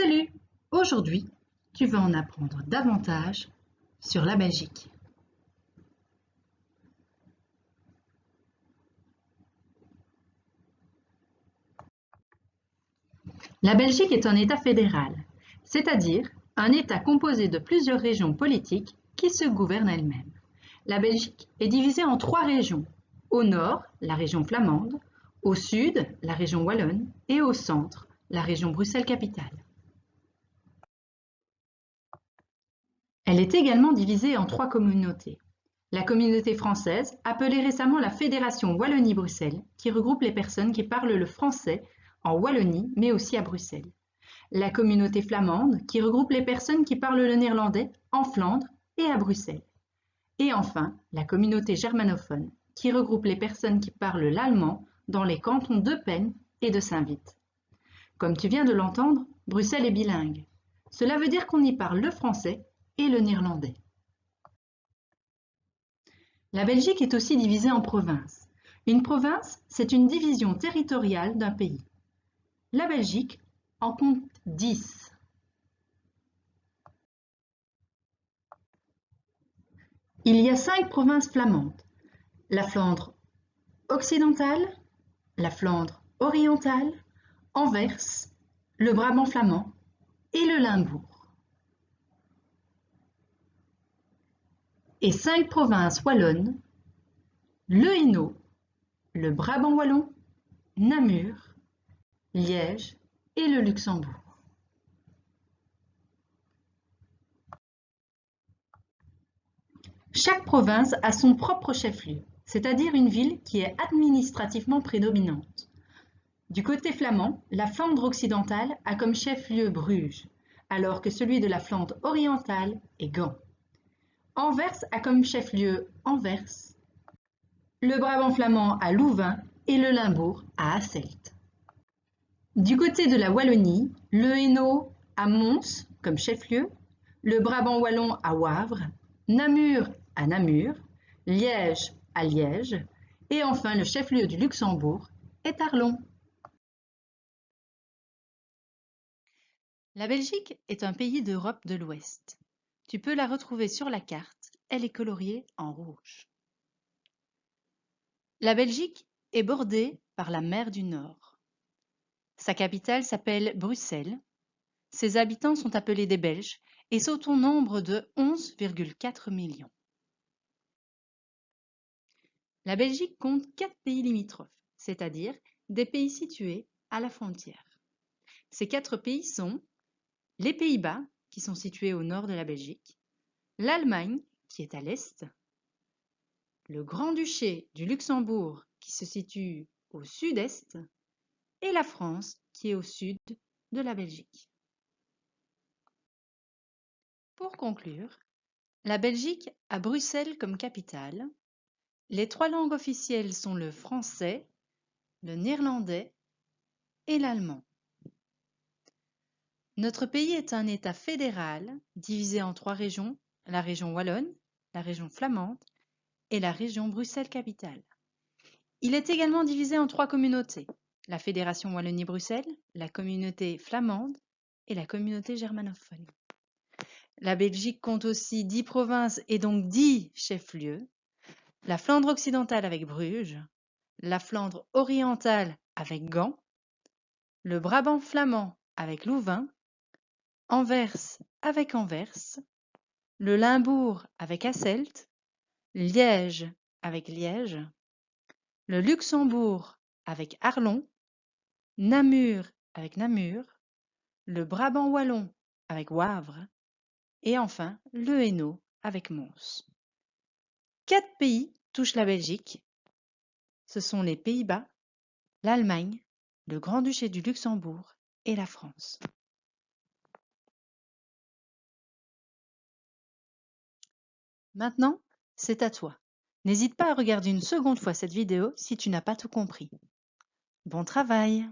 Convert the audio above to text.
Salut! Aujourd'hui, tu vas en apprendre davantage sur la Belgique. La Belgique est un État fédéral, c'est-à-dire un État composé de plusieurs régions politiques qui se gouvernent elles-mêmes. La Belgique est divisée en 3 régions. Au nord, la région flamande, au sud, la région wallonne et au centre, la région Bruxelles-Capitale. Elle est également divisée en 3 communautés. La communauté française, appelée récemment la Fédération Wallonie-Bruxelles, qui regroupe les personnes qui parlent le français en Wallonie, mais aussi à Bruxelles. La communauté flamande, qui regroupe les personnes qui parlent le néerlandais en Flandre et à Bruxelles. Et enfin, la communauté germanophone, qui regroupe les personnes qui parlent l'allemand dans les cantons d'Eupen et de Saint-Vith. Comme tu viens de l'entendre, Bruxelles est bilingue. Cela veut dire qu'on y parle le français et le néerlandais. La Belgique est aussi divisée en provinces. Une province, c'est une division territoriale d'un pays. La Belgique en compte 10. Il y a 5 provinces flamandes. La Flandre occidentale, la Flandre orientale, Anvers, le Brabant flamand et le Limbourg. Et 5 provinces wallonnes, le Hainaut, le Brabant wallon, Namur, Liège et le Luxembourg. Chaque province a son propre chef-lieu, c'est-à-dire une ville qui est administrativement prédominante. Du côté flamand, la Flandre occidentale a comme chef-lieu Bruges, alors que celui de la Flandre orientale est Gand. Anvers a comme chef-lieu Anvers, le Brabant flamand à Louvain et le Limbourg à Hasselt. Du côté de la Wallonie, le Hainaut a Mons comme chef-lieu, le Brabant wallon à Wavre, Namur à Namur, Liège à Liège et enfin le chef-lieu du Luxembourg est Arlon. La Belgique est un pays d'Europe de l'Ouest. Tu peux la retrouver sur la carte, elle est coloriée en rouge. La Belgique est bordée par la mer du Nord. Sa capitale s'appelle Bruxelles. Ses habitants sont appelés des Belges et sont au nombre de 11,4 millions. La Belgique compte 4 pays limitrophes, c'est-à-dire des pays situés à la frontière. Ces 4 pays sont les Pays-Bas, qui sont situés au nord de la Belgique, l'Allemagne, qui est à l'est, le Grand-Duché du Luxembourg, qui se situe au sud-est, et la France, qui est au sud de la Belgique. Pour conclure, la Belgique a Bruxelles comme capitale. Les 3 langues officielles sont le français, le néerlandais et l'allemand. Notre pays est un État fédéral divisé en 3 régions, la région wallonne, la région flamande et la région Bruxelles-Capitale. Il est également divisé en 3 communautés, la Fédération Wallonie-Bruxelles, la communauté flamande et la communauté germanophone. La Belgique compte aussi 10 provinces et donc 10 chefs-lieux, la Flandre occidentale avec Bruges, la Flandre orientale avec Gand, le Brabant flamand avec Louvain, Anvers avec Anvers, le Limbourg avec Hasselt, Liège avec Liège, le Luxembourg avec Arlon, Namur avec Namur, le Brabant wallon avec Wavre et enfin le Hainaut avec Mons. 4 pays touchent la Belgique. Ce sont les Pays-Bas, l'Allemagne, le Grand-Duché du Luxembourg et la France. Maintenant, c'est à toi. N'hésite pas à regarder une seconde fois cette vidéo si tu n'as pas tout compris. Bon travail!